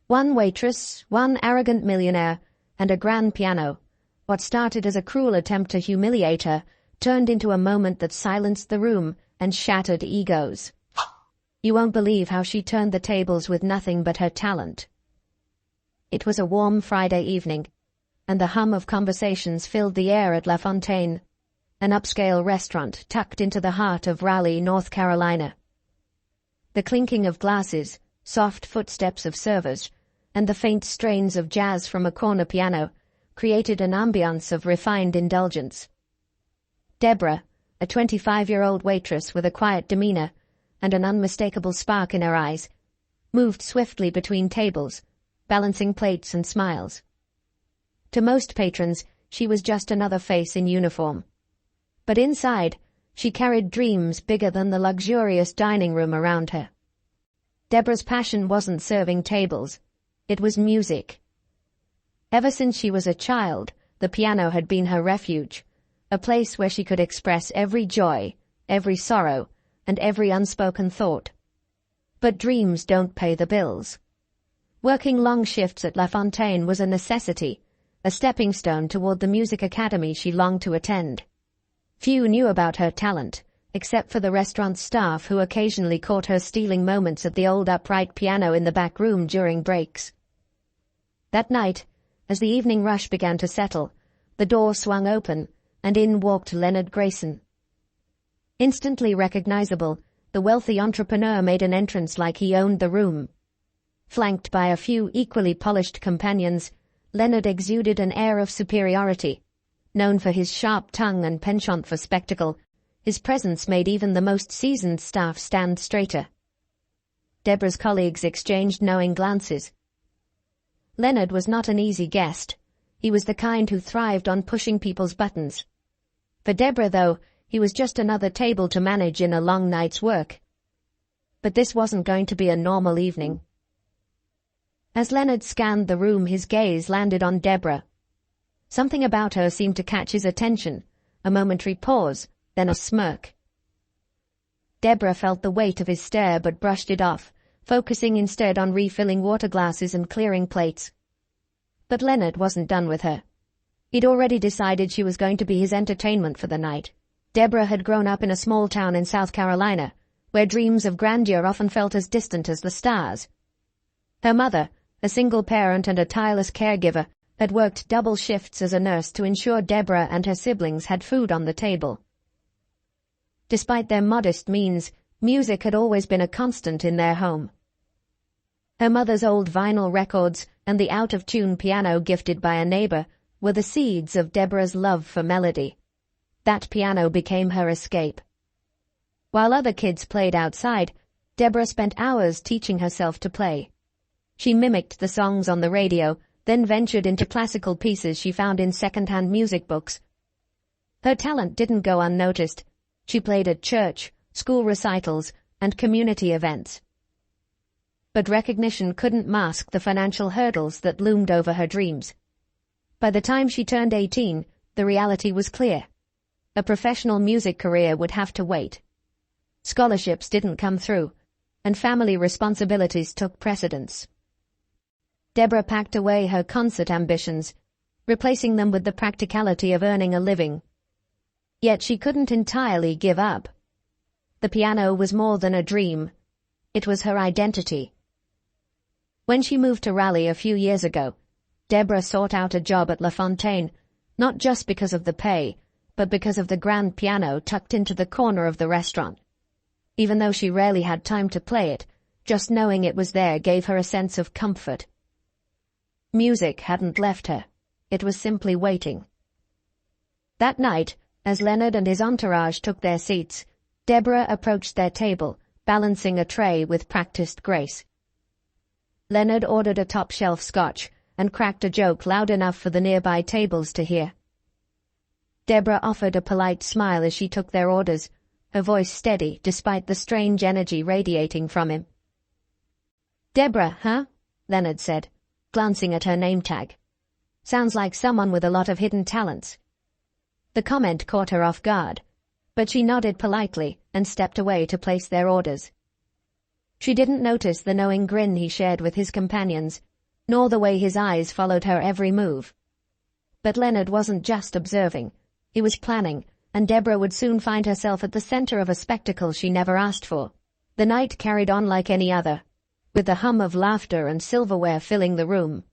One waitress, one arrogant millionaire, and a grand piano. What started as a cruel attempt to humiliate her turned into a moment that silenced the room and shattered egos. You won't believe how she turned the tables with nothing but her talent. It was a warm Friday evening, and the hum of conversations filled the air at La Fontaine, an upscale restaurant tucked into the heart of Raleigh, North Carolina. The clinking of glasses, soft footsteps of servers, and the faint strains of jazz from a corner piano created an ambiance of refined indulgence. Deborah, a 25-year-old waitress with a quiet demeanor and an unmistakable spark in her eyes, moved swiftly between tables, balancing plates and smiles. To most patrons, she was just another face in uniform. But inside, she carried dreams bigger than the luxurious dining room around her. Deborah's passion wasn't serving tables, it was music. Ever since she was a child, the piano had been her refuge, a place where she could express every joy, every sorrow, and every unspoken thought. But dreams don't pay the bills. Working long shifts at La Fontaine was a necessity, a stepping stone toward the music academy she longed to attend. Few knew about her talent, except for the restaurant staff who occasionally caught her stealing moments at the old upright piano in the back room during breaks. That night, as the evening rush began to settle, the door swung open, and in walked Leonard Grayson. Instantly recognizable, the wealthy entrepreneur made an entrance like he owned the room. Flanked by a few equally polished companions, Leonard exuded an air of superiority. Known for his sharp tongue and penchant for spectacle, his presence made even the most seasoned staff stand straighter. Deborah's colleagues exchanged knowing glances. Leonard was not an easy guest. He was the kind who thrived on pushing people's buttons. For Deborah, though, he was just another table to manage in a long night's work. But this wasn't going to be a normal evening. As Leonard scanned the room, his gaze landed on Deborah. Something about her seemed to catch his attention, a momentary pause, then a smirk. Deborah felt the weight of his stare but brushed it off, focusing instead on refilling water glasses and clearing plates. But Leonard wasn't done with her. He'd already decided she was going to be his entertainment for the night. Deborah had grown up in a small town in South Carolina, where dreams of grandeur often felt as distant as the stars. Her mother, a single parent and a tireless caregiver, had worked double shifts as a nurse to ensure Deborah and her siblings had food on the table. Despite their modest means, music had always been a constant in their home. Her mother's old vinyl records and the out-of-tune piano gifted by a neighbor were the seeds of Deborah's love for melody. That piano became her escape. While other kids played outside, Deborah spent hours teaching herself to play. She mimicked the songs on the radio, then ventured into classical pieces she found in second-hand music books. Her talent didn't go unnoticed. She played at church, school recitals, and community events. But recognition couldn't mask the financial hurdles that loomed over her dreams. By the time she turned 18, the reality was clear. A professional music career would have to wait. Scholarships didn't come through, and family responsibilities took precedence. Deborah packed away her concert ambitions, replacing them with the practicality of earning a living. Yet she couldn't entirely give up. The piano was more than a dream. It was her identity. When she moved to Raleigh a few years ago, Deborah sought out a job at La Fontaine, not just because of the pay, but because of the grand piano tucked into the corner of the restaurant. Even though she rarely had time to play it, just knowing it was there gave her a sense of comfort. Music hadn't left her. It was simply waiting. That night, as Leonard and his entourage took their seats, Deborah approached their table, balancing a tray with practiced grace. Leonard ordered a top-shelf scotch and cracked a joke loud enough for the nearby tables to hear. Deborah offered a polite smile as she took their orders, her voice steady despite the strange energy radiating from him. "Deborah, huh?" Leonard said, glancing at her name tag. "Sounds like someone with a lot of hidden talents." The comment caught her off guard, but she nodded politely and stepped away to place their orders. She didn't notice the knowing grin he shared with his companions, nor the way his eyes followed her every move. But Leonard wasn't just observing. He was planning, and Deborah would soon find herself at the center of a spectacle she never asked for. The night carried on like any other, with the hum of laughter and silverware filling the room.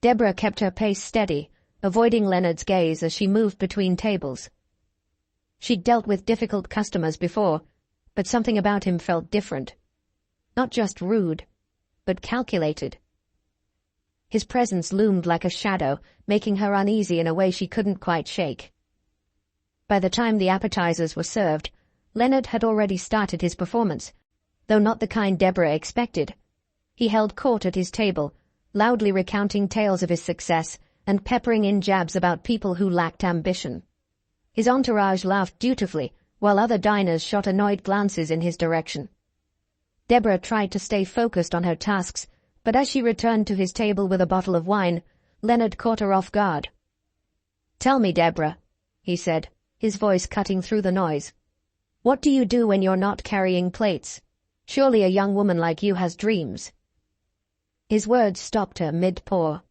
Deborah kept her pace steady, avoiding Leonard's gaze as she moved between tables. She'd dealt with difficult customers before, but something about him felt different. Not just rude, but calculated. His presence loomed like a shadow, making her uneasy in a way she couldn't quite shake. By the time the appetizers were served, Leonard had already started his performance, though not the kind Deborah expected. He held court at his table, loudly recounting tales of his success and peppering in jabs about people who lacked ambition. His entourage laughed dutifully, while other diners shot annoyed glances in his direction. Deborah tried to stay focused on her tasks, but as she returned to his table with a bottle of wine, Leonard caught her off guard. "Tell me, Deborah," he said, his voice cutting through the noise. "What do you do when you're not carrying plates? Surely a young woman like you has dreams." His words stopped her mid-pour.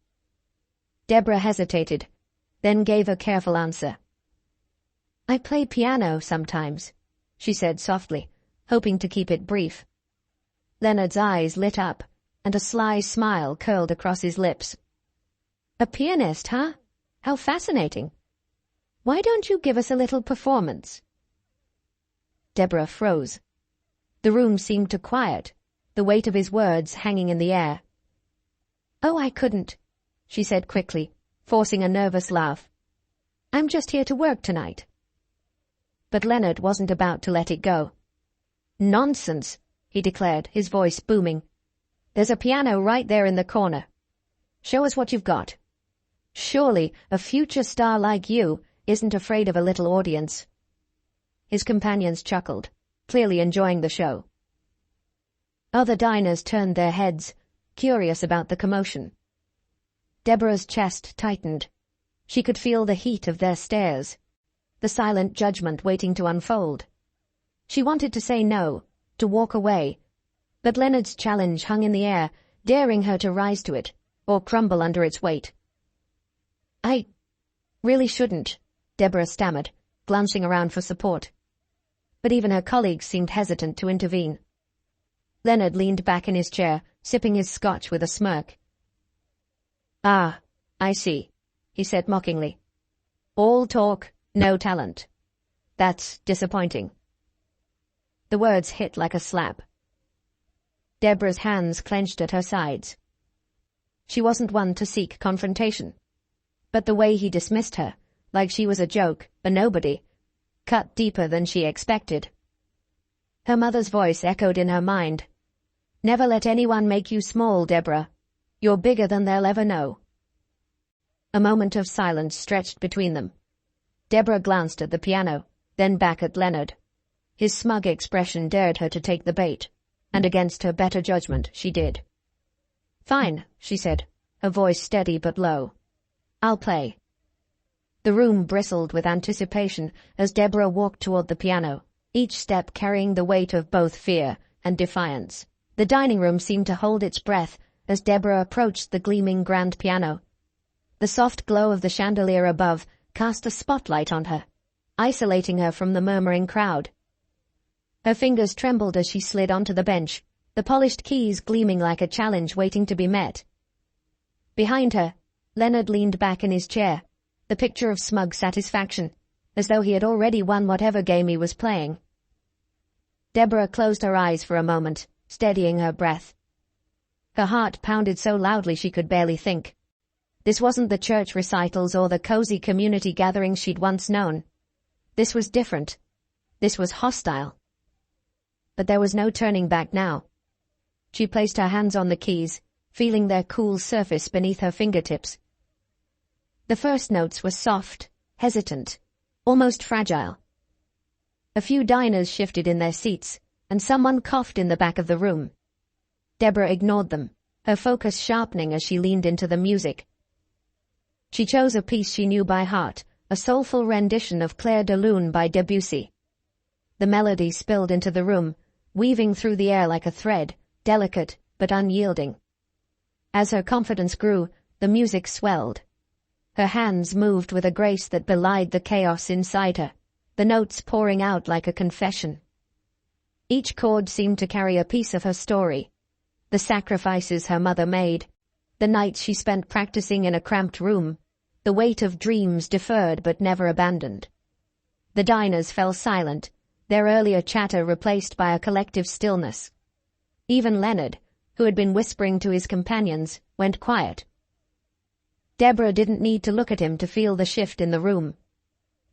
Deborah hesitated, then gave a careful answer. "I play piano sometimes," she said softly, hoping to keep it brief. Leonard's eyes lit up, and a sly smile curled across his lips. "A pianist, huh? How fascinating. Why don't you give us a little performance?" Deborah froze. The room seemed to quiet, the weight of his words hanging in the air. "Oh, I couldn't," she said quickly, forcing a nervous laugh. "I'm just here to work tonight." But Leonard wasn't about to let it go. "Nonsense," he declared, his voice booming. "There's a piano right there in the corner. Show us what you've got. Surely a future star like you isn't afraid of a little audience." His companions chuckled, clearly enjoying the show. Other diners turned their heads, curious about the commotion. Deborah's chest tightened. She could feel the heat of their stares, the silent judgment waiting to unfold. She wanted to say no, to walk away, but Leonard's challenge hung in the air, daring her to rise to it, or crumble under its weight. "I really shouldn't," Deborah stammered, glancing around for support. But even her colleagues seemed hesitant to intervene. Leonard leaned back in his chair, sipping his scotch with a smirk. "Ah, I see," he said mockingly. "All talk, no talent. That's disappointing." The words hit like a slap. Deborah's hands clenched at her sides. She wasn't one to seek confrontation. But the way he dismissed her, like she was a joke, a nobody, cut deeper than she expected. Her mother's voice echoed in her mind. "Never let anyone make you small, Deborah. You're bigger than they'll ever know." A moment of silence stretched between them. Deborah glanced at the piano, then back at Leonard. His smug expression dared her to take the bait, and against her better judgment she did. "Fine," she said, her voice steady but low. "I'll play." The room bristled with anticipation as Deborah walked toward the piano, each step carrying the weight of both fear and defiance. The dining room seemed to hold its breath as Deborah approached the gleaming grand piano. The soft glow of the chandelier above cast a spotlight on her, isolating her from the murmuring crowd. Her fingers trembled as she slid onto the bench, the polished keys gleaming like a challenge waiting to be met. Behind her, Leonard leaned back in his chair, the picture of smug satisfaction, as though he had already won whatever game he was playing. Deborah closed her eyes for a moment, steadying her breath. Her heart pounded so loudly she could barely think. This wasn't the church recitals or the cozy community gatherings she'd once known. This was different. This was hostile. But there was no turning back now. She placed her hands on the keys, feeling their cool surface beneath her fingertips. The first notes were soft, hesitant, almost fragile. A few diners shifted in their seats, and someone coughed in the back of the room. Deborah ignored them, her focus sharpening as she leaned into the music. She chose a piece she knew by heart, a soulful rendition of Clair de Lune by Debussy. The melody spilled into the room, weaving through the air like a thread, delicate but unyielding. As her confidence grew, the music swelled. Her hands moved with a grace that belied the chaos inside her, the notes pouring out like a confession. Each chord seemed to carry a piece of her story. The sacrifices her mother made, the nights she spent practicing in a cramped room, the weight of dreams deferred but never abandoned. The diners fell silent, their earlier chatter replaced by a collective stillness. Even Leonard, who had been whispering to his companions, went quiet. Deborah didn't need to look at him to feel the shift in the room.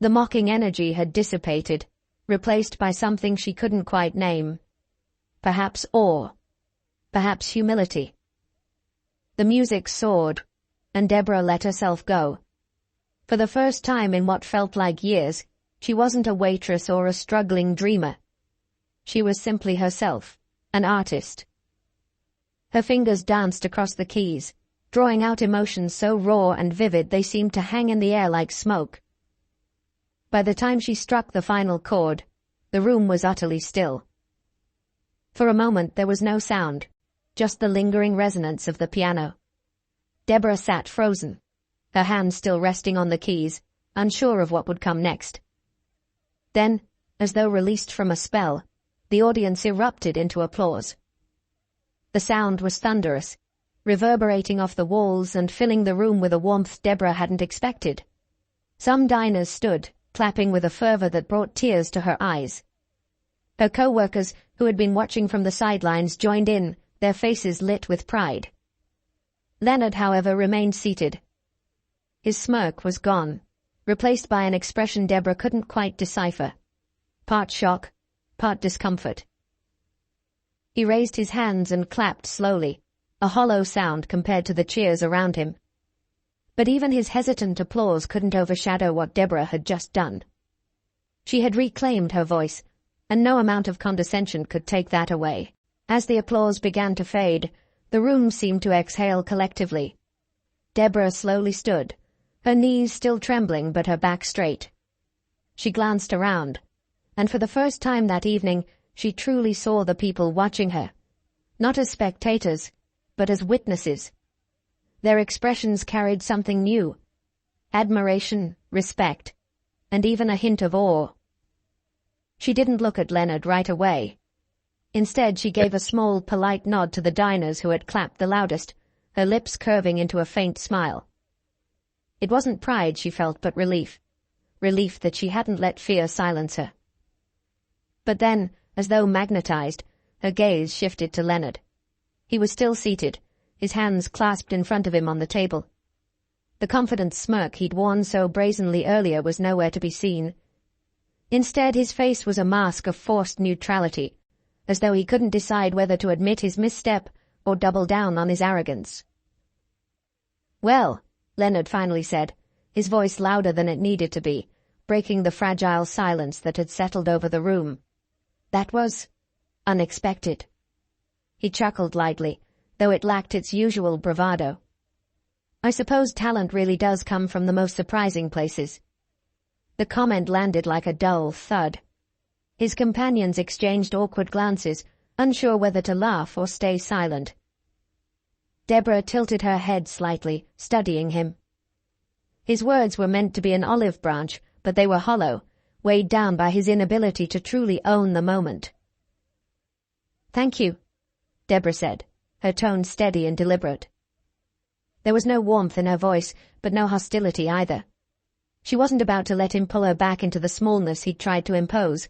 The mocking energy had dissipated, replaced by something she couldn't quite name. Perhaps awe. Perhaps humility. The music soared, and Deborah let herself go. For the first time in what felt like years, she wasn't a waitress or a struggling dreamer. She was simply herself, an artist. Her fingers danced across the keys, drawing out emotions so raw and vivid they seemed to hang in the air like smoke. By the time she struck the final chord, the room was utterly still. For a moment there was no sound, just the lingering resonance of the piano. Deborah sat frozen, her hands still resting on the keys, unsure of what would come next. Then, as though released from a spell, the audience erupted into applause. The sound was thunderous, reverberating off the walls and filling the room with a warmth Deborah hadn't expected. Some diners stood, clapping with a fervor that brought tears to her eyes. Her co-workers, who had been watching from the sidelines, joined in, their faces lit with pride. Leonard, however, remained seated. His smirk was gone, replaced by an expression Deborah couldn't quite decipher. Part shock, part discomfort. He raised his hands and clapped slowly, a hollow sound compared to the cheers around him. But even his hesitant applause couldn't overshadow what Deborah had just done. She had reclaimed her voice, and no amount of condescension could take that away. As the applause began to fade, the room seemed to exhale collectively. Deborah slowly stood, her knees still trembling but her back straight. She glanced around, and for the first time that evening she truly saw the people watching her, not as spectators, but as witnesses. Their expressions carried something new: admiration, respect, and even a hint of awe. She didn't look at Leonard right away. Instead, she gave a small, polite nod to the diners who had clapped the loudest, her lips curving into a faint smile. It wasn't pride she felt, but relief. Relief that she hadn't let fear silence her. But then, as though magnetized, her gaze shifted to Leonard. He was still seated, his hands clasped in front of him on the table. The confident smirk he'd worn so brazenly earlier was nowhere to be seen. Instead, his face was a mask of forced neutrality, as though he couldn't decide whether to admit his misstep or double down on his arrogance. "Well," Leonard finally said, his voice louder than it needed to be, breaking the fragile silence that had settled over the room. "That was unexpected." He chuckled lightly, though it lacked its usual bravado. "I suppose talent really does come from the most surprising places." The comment landed like a dull thud. His companions exchanged awkward glances, unsure whether to laugh or stay silent. Deborah tilted her head slightly, studying him. His words were meant to be an olive branch, but they were hollow, weighed down by his inability to truly own the moment. "Thank you," Deborah said, her tone steady and deliberate. There was no warmth in her voice, but no hostility either. She wasn't about to let him pull her back into the smallness he'd tried to impose.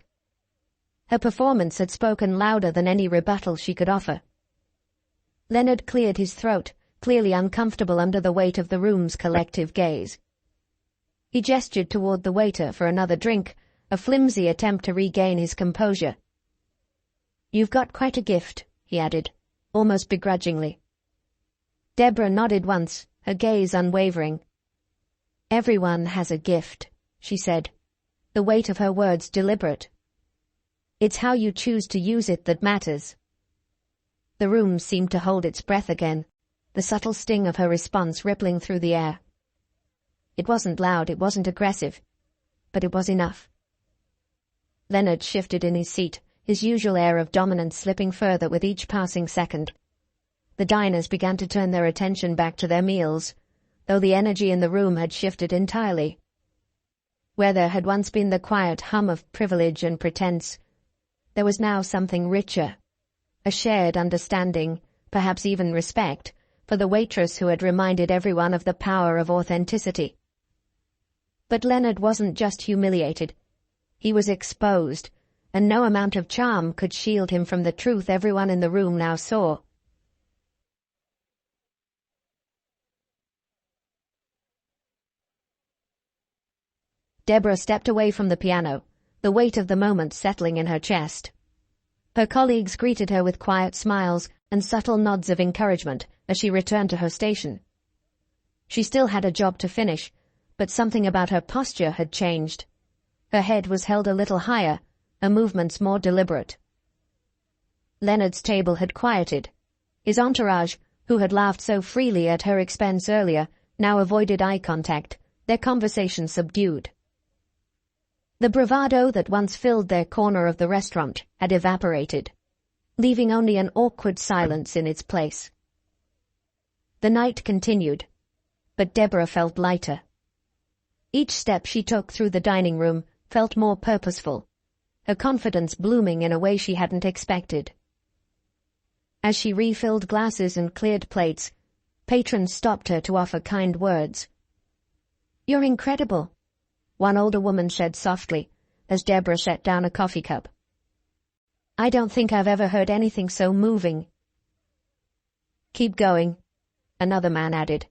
Her performance had spoken louder than any rebuttal she could offer. Leonard cleared his throat, clearly uncomfortable under the weight of the room's collective gaze. He gestured toward the waiter for another drink, a flimsy attempt to regain his composure. "You've got quite a gift," he added, almost begrudgingly. Deborah nodded once, her gaze unwavering. "Everyone has a gift," she said, the weight of her words deliberate. "It's how you choose to use it that matters." The room seemed to hold its breath again, the subtle sting of her response rippling through the air. It wasn't loud, it wasn't aggressive, but it was enough. Leonard shifted in his seat, his usual air of dominance slipping further with each passing second. the diners began to turn their attention back to their meals, though the energy in the room had shifted entirely. Where there had once been the quiet hum of privilege and pretense, there was now something richer, a shared understanding, perhaps even respect, for the waitress who had reminded everyone of the power of authenticity. But Leonard wasn't just humiliated. He was exposed, and no amount of charm could shield him from the truth everyone in the room now saw. Deborah stepped away from the piano, the weight of the moment settling in her chest. Her colleagues greeted her with quiet smiles and subtle nods of encouragement as she returned to her station. She still had a job to finish, but something about her posture had changed. Her head was held a little higher, her movements more deliberate. Leonard's table had quieted. His entourage, who had laughed so freely at her expense earlier, now avoided eye contact, their conversation subdued. The bravado that once filled their corner of the restaurant had evaporated, leaving only an awkward silence in its place. The night continued, but Deborah felt lighter. Each step she took through the dining room felt more purposeful, her confidence blooming in a way she hadn't expected. As she refilled glasses and cleared plates, patrons stopped her to offer kind words. "You're incredible," one older woman said softly, as Deborah set down a coffee cup. "I don't think I've ever heard anything so moving." "Keep going," another man added.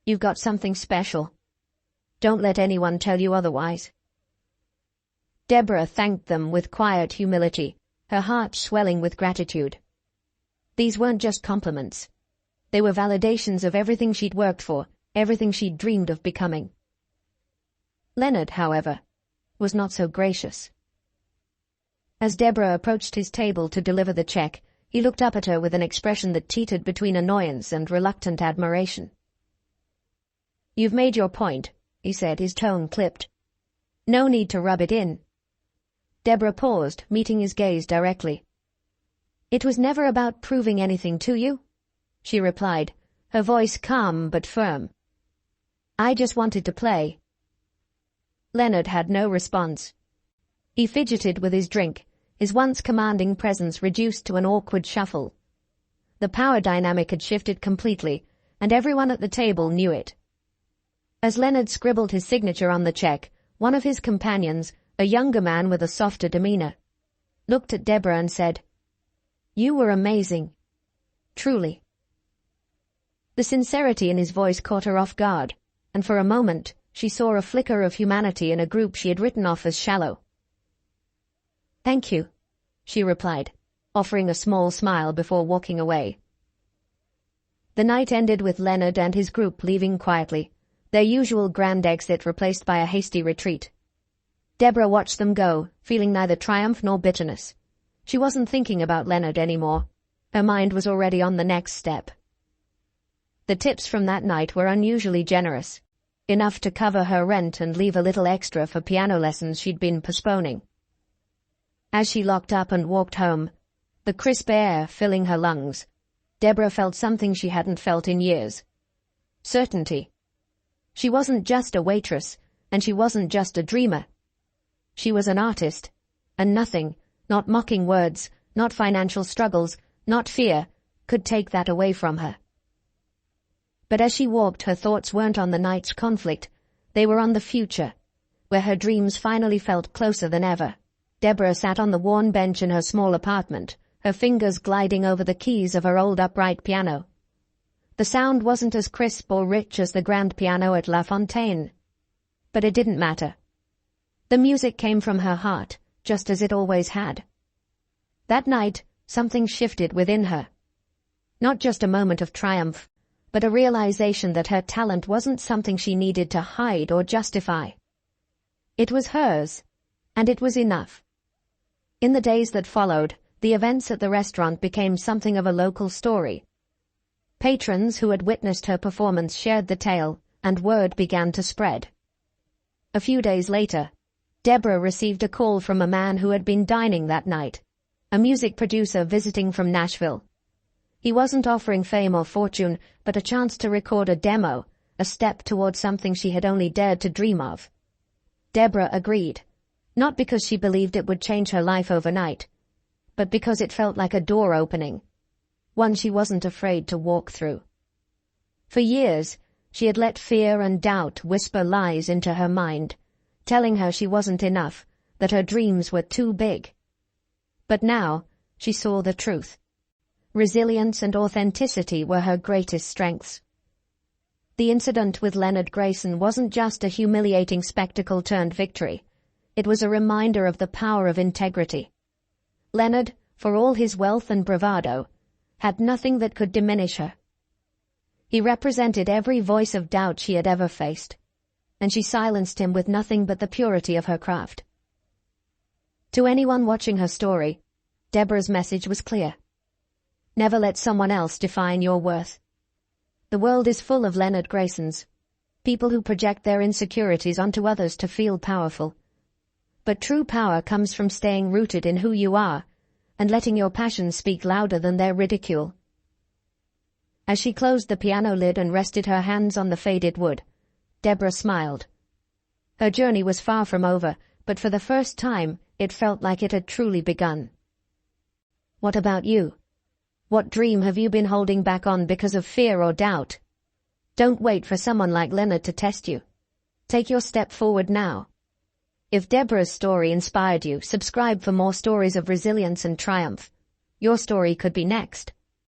"You've got something special. Don't let anyone tell you otherwise." Deborah thanked them with quiet humility, her heart swelling with gratitude. These weren't just compliments. They were validations of everything she'd worked for, everything she'd dreamed of becoming. Leonard, however, was not so gracious. As Deborah approached his table to deliver the check, he looked up at her with an expression that teetered between annoyance and reluctant admiration. "You've made your point," he said, his tone clipped. "No need to rub it in." Deborah paused, meeting his gaze directly. "It was never about proving anything to you," she replied, her voice calm but firm. "I just wanted to play." Leonard had no response. He fidgeted with his drink, his once commanding presence reduced to an awkward shuffle. The power dynamic had shifted completely, and everyone at the table knew it. As Leonard scribbled his signature on the check, one of his companions, a younger man with a softer demeanor, looked at Deborah and said, "You were amazing. Truly." The sincerity in his voice caught her off guard, and for a moment she saw a flicker of humanity in a group she had written off as shallow. "Thank you," she replied, offering a small smile before walking away. The night ended with Leonard and his group leaving quietly, their usual grand exit replaced by a hasty retreat. Deborah watched them go, feeling neither triumph nor bitterness. She wasn't thinking about Leonard anymore. Her mind was already on the next step. The tips from that night were unusually generous, enough to cover her rent and leave a little extra for piano lessons she'd been postponing. As she locked up and walked home, the crisp air filling her lungs, Deborah felt something she hadn't felt in years. Certainty. She wasn't just a waitress, and she wasn't just a dreamer. She was an artist, and nothing, not mocking words, not financial struggles, not fear, could take that away from her. But as she walked, her thoughts weren't on the night's conflict, they were on the future, where her dreams finally felt closer than ever. Deborah sat on the worn bench in her small apartment, her fingers gliding over the keys of her old upright piano. The sound wasn't as crisp or rich as the grand piano at La Fontaine. But it didn't matter. The music came from her heart, just as it always had. That night, something shifted within her. Not just a moment of triumph, but a realization that her talent wasn't something she needed to hide or justify. It was hers, and it was enough. In the days that followed, the events at the restaurant became something of a local story. Patrons who had witnessed her performance shared the tale, and word began to spread. A few days later, Deborah received a call from a man who had been dining that night, a music producer visiting from Nashville. He wasn't offering fame or fortune, but a chance to record a demo, a step towards something she had only dared to dream of. Deborah agreed, not because she believed it would change her life overnight, but because it felt like a door opening, one she wasn't afraid to walk through. For years, she had let fear and doubt whisper lies into her mind, telling her she wasn't enough, that her dreams were too big. But now, she saw the truth. Resilience and authenticity were her greatest strengths. The incident with Leonard Grayson wasn't just a humiliating spectacle turned victory. It was a reminder of the power of integrity. Leonard, for all his wealth and bravado, had nothing that could diminish her. He represented every voice of doubt she had ever faced, and she silenced him with nothing but the purity of her craft. To anyone watching her story, Deborah's message was clear. Never let someone else define your worth. The world is full of Leonard Graysons, people who project their insecurities onto others to feel powerful. But true power comes from staying rooted in who you are and letting your passions speak louder than their ridicule. As she closed the piano lid and rested her hands on the faded wood, Deborah smiled. Her journey was far from over, but for the first time, it felt like it had truly begun. What about you? What dream have you been holding back on because of fear or doubt? Don't wait for someone like Leonard to test you. Take your step forward now. If Deborah's story inspired you, subscribe for more stories of resilience and triumph. Your story could be next.